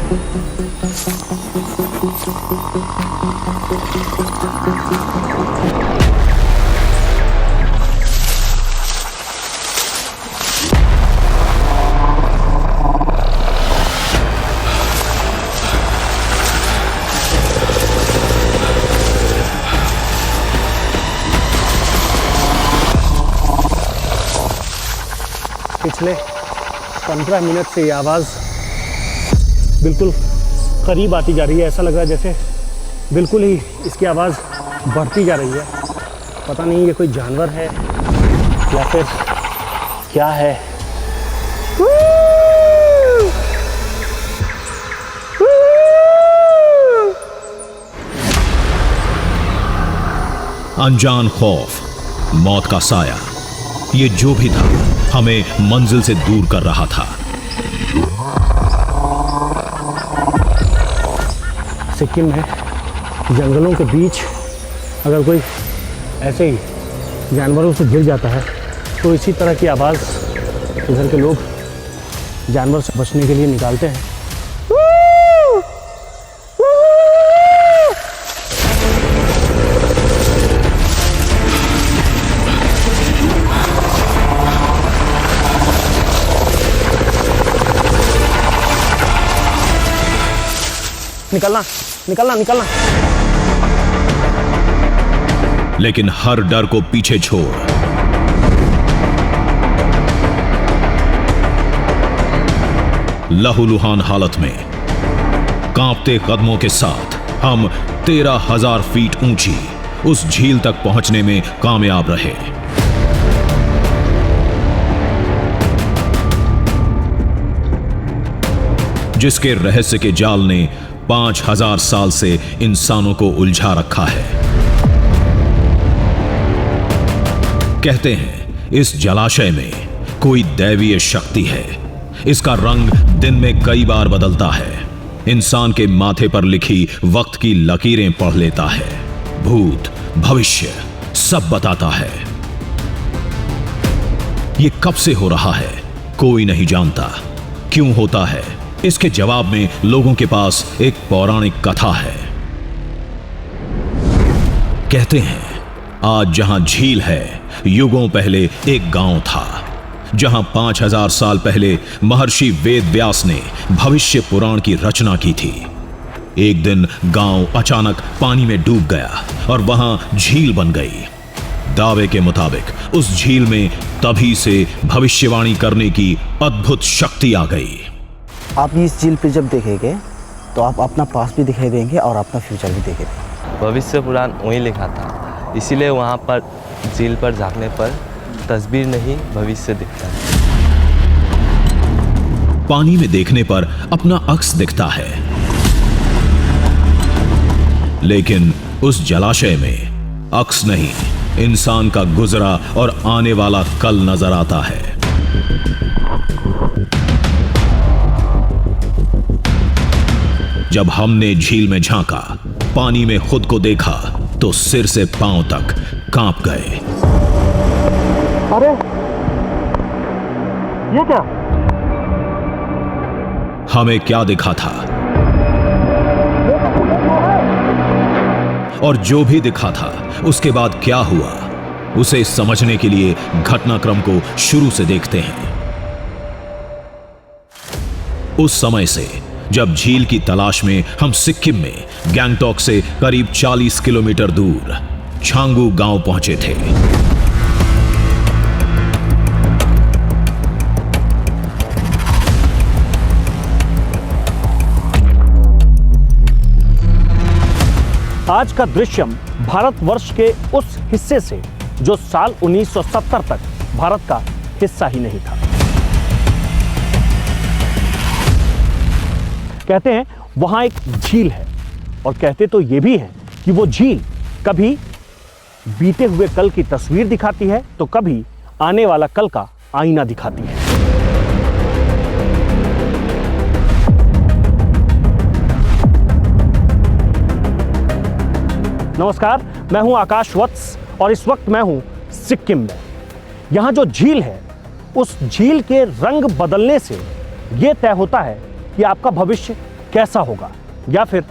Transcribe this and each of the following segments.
पिछले 15 मिनट से ये आवाज़ बिल्कुल करीब आती जा रही है। ऐसा लग रहा है जैसे बिल्कुल ही इसकी आवाज़ बढ़ती जा रही है। पता नहीं ये कोई जानवर है या फिर क्या है। अनजान खौफ, मौत का साया, ये जो भी था हमें मंजिल से दूर कर रहा था। सिक्किम में जंगलों के बीच अगर कोई ऐसे ही जानवरों से गिर जाता है तो इसी तरह की आवाज़ इधर के लोग जानवर से बचने के लिए निकालते हैं। निकलना निकलना निकलना। लेकिन हर डर को पीछे छोड़ लहूलुहान हालत में कांपते कदमों के साथ हम 13,000 फीट ऊंची उस झील तक पहुंचने में कामयाब रहे। जिसके रहस्य के जाल ने 5,000 साल से इंसानों को उलझा रखा है। कहते हैं इस जलाशय में कोई दैवीय शक्ति है। इसका रंग दिन में कई बार बदलता है। इंसान के माथे पर लिखी वक्त की लकीरें पढ़ लेता है। भूत भविष्य सब बताता है। ये कब से हो रहा है कोई नहीं जानता। क्यों होता है, इसके जवाब में लोगों के पास एक पौराणिक कथा है। कहते हैं आज जहां झील है, युगों पहले एक गांव था जहां 5,000 साल पहले महर्षि वेद व्यास ने भविष्य पुराण की रचना की थी। एक दिन गांव अचानक पानी में डूब गया और वहां झील बन गई। दावे के मुताबिक उस झील में तभी से भविष्यवाणी करने की अद्भुत शक्ति आ गई। आप इस झील पे जब देखेंगे तो आप अपना पास्ट भी दिखाई देंगे और अपना फ्यूचर भी देखेंगे। भविष्य पुराण वहीं लिखा था, इसीलिए वहाँ पर झील पर झांकने पर तस्वीर नहीं भविष्य दिखता है। पानी में देखने पर अपना अक्स दिखता है, लेकिन उस जलाशय में अक्स नहीं, इंसान का गुजरा और आने वाला कल नजर आता है। जब हमने झील में झांका, पानी में खुद को देखा तो सिर से पांव तक कांप गए। अरे ये क्या? हमें क्या दिखा था और जो भी दिखा था उसके बाद क्या हुआ, उसे समझने के लिए घटनाक्रम को शुरू से देखते हैं। उस समय से जब झील की तलाश में हम सिक्किम में गैंगटॉक से करीब 40 किलोमीटर दूर छांगू गांव पहुंचे थे। आज का दृश्यम भारतवर्ष के उस हिस्से से जो साल 1970 तक भारत का हिस्सा ही नहीं था। कहते हैं वहां एक झील है और कहते तो ये भी है कि वो झील कभी बीते हुए कल की तस्वीर दिखाती है तो कभी आने वाला कल का आईना दिखाती है। नमस्कार, मैं हूं आकाश वत्स और इस वक्त मैं हूं सिक्किम में। यहां जो झील है, उस झील के रंग बदलने से यह तय होता है कि आपका भविष्य कैसा होगा, या फिर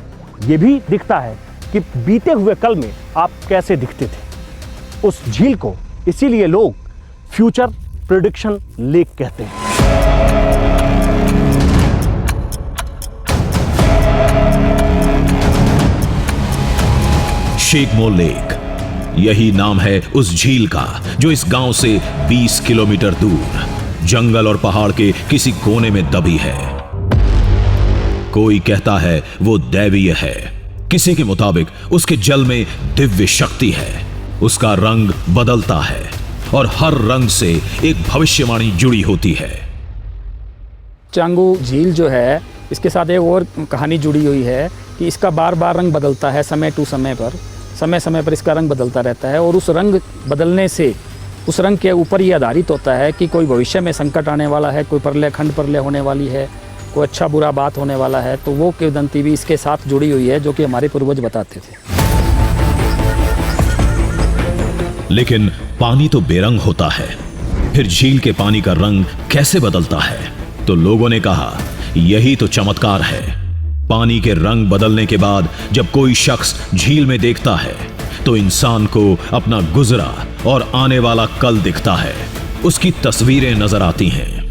ये भी दिखता है कि बीते हुए कल में आप कैसे दिखते थे। उस झील को इसीलिए लोग फ्यूचर प्रेडिक्शन लेक कहते हैं। शेखमोल लेक, यही नाम है उस झील का जो इस गांव से 20 किलोमीटर दूर जंगल और पहाड़ के किसी कोने में दबी है। कोई कहता है वो दैवीय है, किसी के मुताबिक उसके जल में दिव्य शक्ति है, उसका रंग बदलता है और हर रंग से एक भविष्यवाणी जुड़ी होती है। चांगू झील जो है, इसके साथ एक और कहानी जुड़ी हुई है कि इसका बार बार रंग बदलता है, समय पर इसका रंग बदलता रहता है, और उस रंग बदलने से उस रंग के ऊपर ये आधारित होता है कि कोई भविष्य में संकट आने वाला है, कोई प्रलय, खंड प्रलय होने वाली है, कोई अच्छा बुरा बात होने वाला है, तो वो किंवदंती भी इसके साथ जुड़ी हुई है, जो कि हमारे पूर्वज बताते थे। लेकिन पानी तो बेरंग होता है, फिर झील के पानी का रंग कैसे बदलता है? तो लोगों ने कहा यही तो चमत्कार है। पानी के रंग बदलने के बाद जब कोई शख्स झील में देखता है तो इंसान को अपना गुजरा और आने वाला कल दिखता है, उसकी तस्वीरें नजर आती हैं।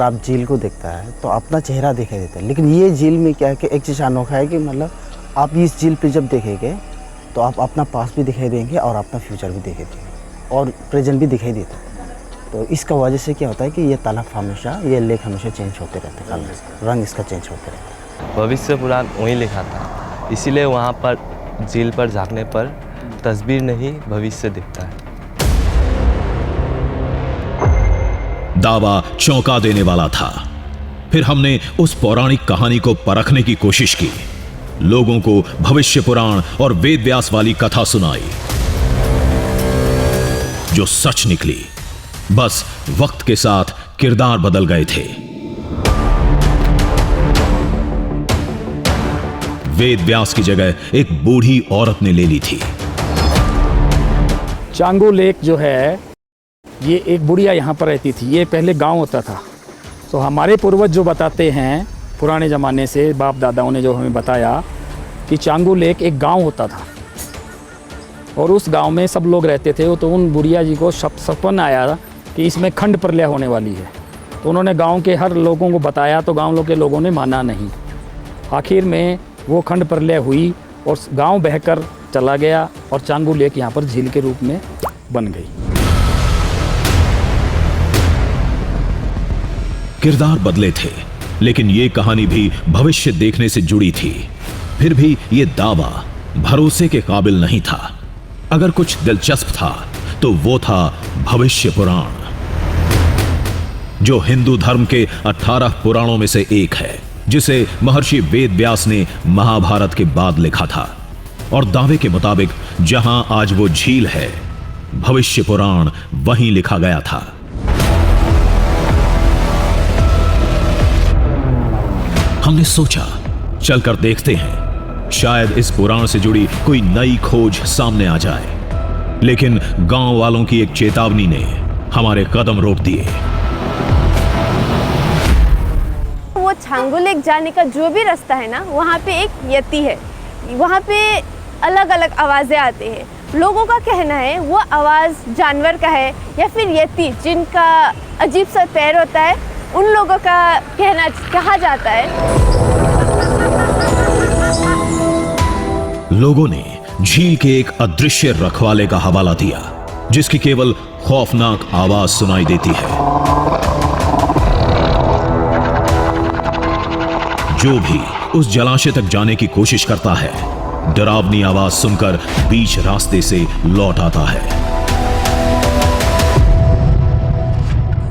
आप झील को देखता है तो अपना चेहरा दिखाई देता है, लेकिन ये झील में क्या है कि एक चीज़ अनोखा है कि मतलब आप इस झील पे जब देखेंगे तो आप अपना पास्ट भी दिखाई देंगे और अपना फ्यूचर भी दिखाई देंगे और प्रेजेंट भी दिखाई देता है। तो इसका वजह से क्या होता है कि ये तालाब हमेशा, ये लेक हमेशा चेंज होते रहते हैं, रंग इसका चेंज होते रहता है। भविष्य पुराण वहीं लिखा था, इसीलिए वहाँ पर झील पर झाँकने पर तस्वीर नहीं भविष्य दिखता है। दावा चौंका देने वाला था। फिर हमने उस पौराणिक कहानी को परखने की कोशिश की, लोगों को भविष्य पुराण और वेद व्यास वाली कथा सुनाई, जो सच निकली। बस वक्त के साथ किरदार बदल गए थे। वेद व्यास की जगह एक बूढ़ी औरत ने ले ली थी। चांगू लेक जो है, ये एक बुढ़िया यहाँ पर रहती थी। ये पहले गांव होता था। तो हमारे पूर्वज जो बताते हैं पुराने ज़माने से, बाप दादाओं ने जो हमें बताया कि चांगू लेक एक गांव होता था और उस गांव में सब लोग रहते थे। तो उन बुढ़िया जी को सपन आया कि इसमें खंड प्रलय होने वाली है। तो उन्होंने गांव के हर लोगों को बताया, तो गांव के लोगों ने माना नहीं। आखिर में वो खंड प्रलय हुई और गांव बहकर चला गया और चांगू लेक यहाँ पर झील के रूप में बन गई। किरदार बदले थे, लेकिन ये कहानी भी भविष्य देखने से जुड़ी थी। फिर भी ये दावा भरोसे के काबिल नहीं था। अगर कुछ दिलचस्प था तो वो था भविष्य पुराण, जो हिंदू धर्म के 18 पुराणों में से एक है, जिसे महर्षि वेद व्यास ने महाभारत के बाद लिखा था। और दावे के मुताबिक जहां आज वो झील है, भविष्य पुराण वहीं लिखा गया था। हमने सोचा चलकर देखते हैं, शायद इस पुराण से जुड़ी कोई नई खोज सामने आ जाए। लेकिन गांव वालों की एक चेतावनी ने हमारे कदम रोक दिए। वो चांगू लेक जाने का जो भी रास्ता है ना, वहाँ पे एक यति है। वहाँ पे अलग अलग आवाज़ें आती हैं। लोगों का कहना है वो आवाज़ जानवर का है या फिर यति जिनका अजीब सा पैर होता है, उन लोगों का कहना कहा जाता है। लोगों ने झील के एक अदृश्य रखवाले का हवाला दिया, जिसकी केवल खौफनाक आवाज सुनाई देती है। जो भी उस जलाशय तक जाने की कोशिश करता है, डरावनी आवाज सुनकर बीच रास्ते से लौट आता है।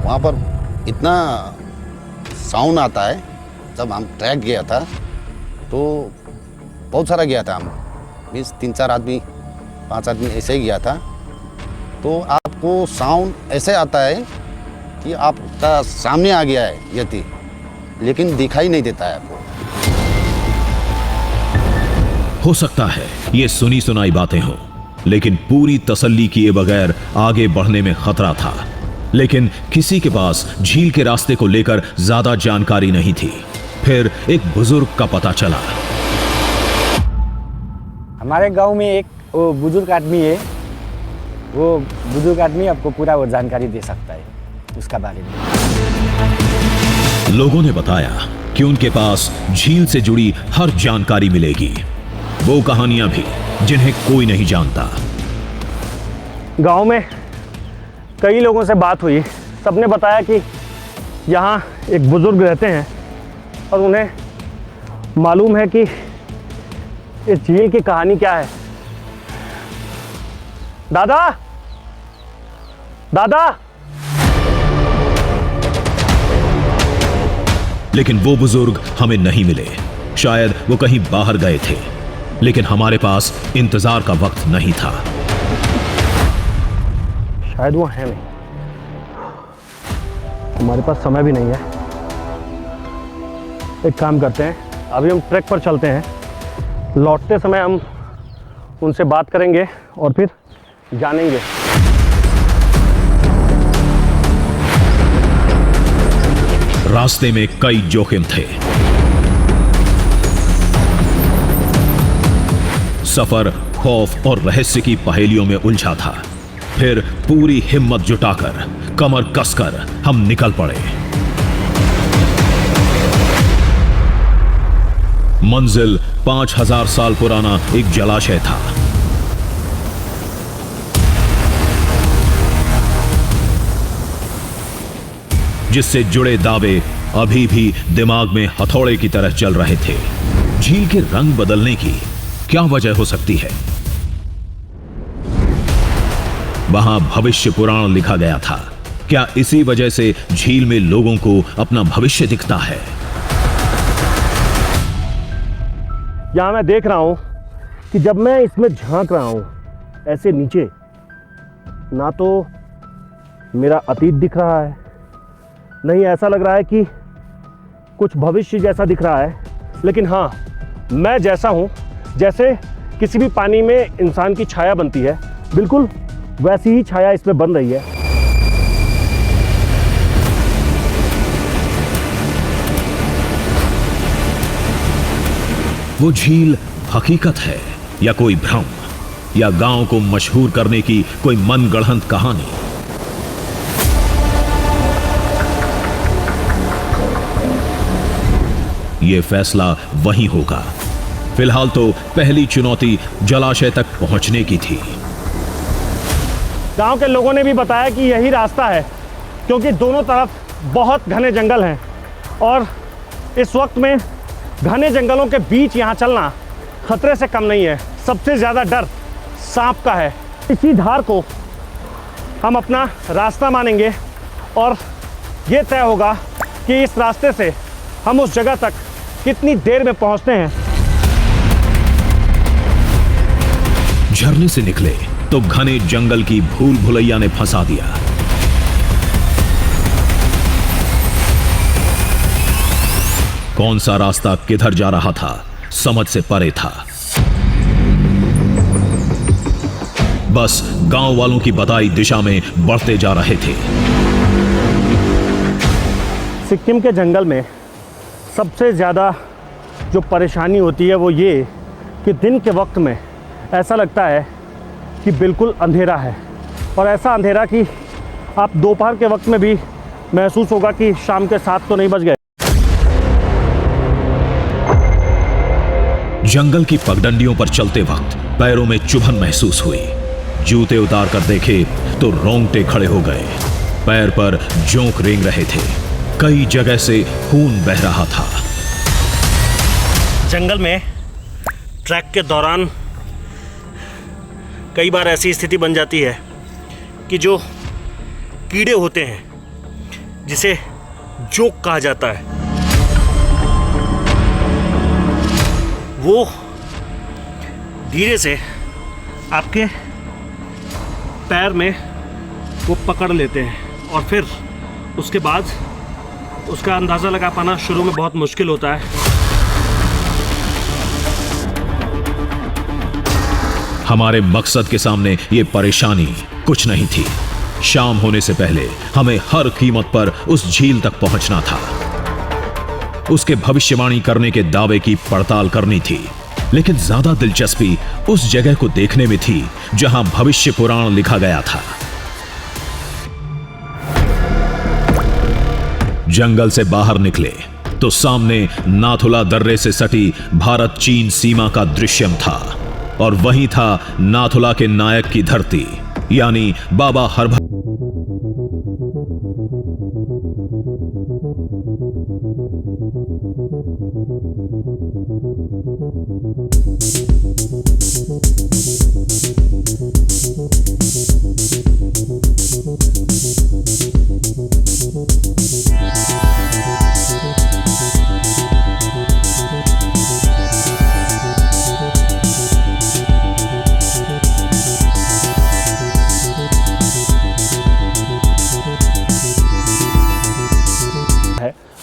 वहाँ पर इतना साउंड आता है। जब हम ट्रैक गया था तो बहुत सारा गया था, हम 3-4 आदमी 5 आदमी ऐसे ही गया था। तो आपको साउंड ऐसे आता है कि आपका सामने आ गया है यति, लेकिन दिखाई नहीं देता है आपको। हो सकता है ये सुनी सुनाई बातें हों, लेकिन पूरी तसल्ली किए बगैर आगे बढ़ने में खतरा था। लेकिन किसी के पास झील के रास्ते को लेकर ज्यादा जानकारी नहीं थी। फिर एक बुजुर्ग का पता चला। हमारे गांव में एक वो बुजुर्ग आदमी है, वो बुजुर्ग आदमी आपको पूरा वो जानकारी दे सकता है उसका बारे में। लोगों ने बताया कि उनके पास झील से जुड़ी हर जानकारी मिलेगी, वो कहानियां भी जिन्हें कोई नहीं जानता। गांव में कई लोगों से बात हुई, सबने बताया कि यहाँ एक बुजुर्ग रहते हैं और उन्हें मालूम है कि इस झील की कहानी क्या है। दादा, दादा। लेकिन वो बुजुर्ग हमें नहीं मिले, शायद वो कहीं बाहर गए थे, लेकिन हमारे पास इंतजार का वक्त नहीं था। शायद वो है नहीं, हमारे पास समय भी नहीं है। एक काम करते हैं, अभी हम ट्रैक पर चलते हैं, लौटते समय हम उनसे बात करेंगे और फिर जानेंगे। रास्ते में कई जोखिम थे। सफर खौफ और रहस्य की पहेलियों में उलझा था। फिर पूरी हिम्मत जुटाकर, कमर कसकर हम निकल पड़े। मंजिल 5000 साल पुराना एक जलाशय था। जिससे जुड़े दावे अभी भी दिमाग में हथौड़े की तरह चल रहे थे। झील के रंग बदलने की क्या वजह हो सकती है? वहां भविष्य पुराण लिखा गया था। क्या इसी वजह से झील में लोगों को अपना भविष्य दिखता है? यहां मैं देख रहा हूं कि जब मैं इसमें झांक रहा हूं ऐसे नीचे, ना तो मेरा अतीत दिख रहा है, नहीं ऐसा लग रहा है कि कुछ भविष्य जैसा दिख रहा है, लेकिन हाँ, मैं जैसा हूं, जैसे किसी भी पानी में इंसान की छाया बनती है, बिल्कुल वैसी ही छाया इसमें बन रही है। वो झील हकीकत है या कोई भ्रम, या गांव को मशहूर करने की कोई मनगढ़ंत कहानी? ये फैसला वहीं होगा। फिलहाल तो पहली चुनौती जलाशय तक पहुंचने की थी। गांव के लोगों ने भी बताया कि यही रास्ता है, क्योंकि दोनों तरफ बहुत घने जंगल हैं और इस वक्त में घने जंगलों के बीच यहाँ चलना खतरे से कम नहीं है। सबसे ज़्यादा डर सांप का है। इसी धार को हम अपना रास्ता मानेंगे और ये तय होगा कि इस रास्ते से हम उस जगह तक कितनी देर में पहुँचते हैं। झरने से निकले तो घने जंगल की भूल भुलैया ने फंसा दिया। कौन सा रास्ता किधर जा रहा था, समझ से परे था। बस गांव वालों की बताई दिशा में बढ़ते जा रहे थे। सिक्किम के जंगल में सबसे ज़्यादा जो परेशानी होती है वो ये कि दिन के वक्त में ऐसा लगता है कि बिल्कुल अंधेरा है, और ऐसा अंधेरा कि आप दोपहर के वक्त में भी महसूस होगा कि शाम के 7 तो नहीं बज गए। जंगल की पगडंडियों पर चलते वक्त पैरों में चुभन महसूस हुई। जूते उतार कर देखे तो रोंगटे खड़े हो गए। पैर पर जोंक रेंग रहे थे। कई जगह से खून बह रहा था। जंगल में ट्रैक के दौरान कई बार ऐसी स्थिति बन जाती है कि जो कीड़े होते हैं, जिसे जोक कहा जाता है, वो धीरे से आपके पैर में वो पकड़ लेते हैं और फिर उसके बाद उसका अंदाज़ा लगा पाना शुरू में बहुत मुश्किल होता है। हमारे मकसद के सामने ये परेशानी कुछ नहीं थी। शाम होने से पहले हमें हर कीमत पर उस झील तक पहुंचना था। उसके भविष्यवाणी करने के दावे की पड़ताल करनी थी, लेकिन ज्यादा दिलचस्पी उस जगह को देखने में थी जहां भविष्य पुराण लिखा गया था। जंगल से बाहर निकले तो सामने नाथुला दर्रे से सटी भारत चीन सीमा का दृश्यम था, और वहीं था नाथुला के नायक की धरती, यानी बाबा हरभजन।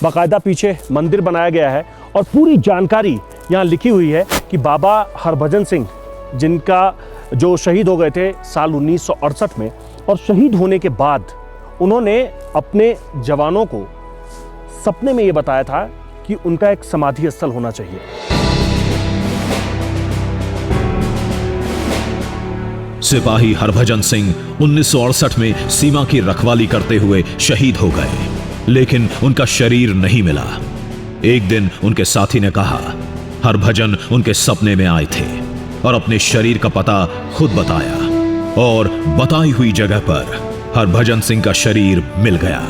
बाकायदा पीछे मंदिर बनाया गया है और पूरी जानकारी यहाँ लिखी हुई है कि बाबा हरभजन सिंह, जिनका जो शहीद हो गए थे साल 1968 में, और शहीद होने के बाद उन्होंने अपने जवानों को सपने में ये बताया था कि उनका एक समाधि स्थल होना चाहिए। सिपाही हरभजन सिंह 1968 में सीमा की रखवाली करते हुए शहीद हो गए, लेकिन उनका शरीर नहीं मिला। एक दिन उनके साथी ने कहा हरभजन उनके सपने में आए थे और अपने शरीर का पता खुद बताया, और बताई हुई जगह पर हरभजन सिंह का शरीर मिल गया।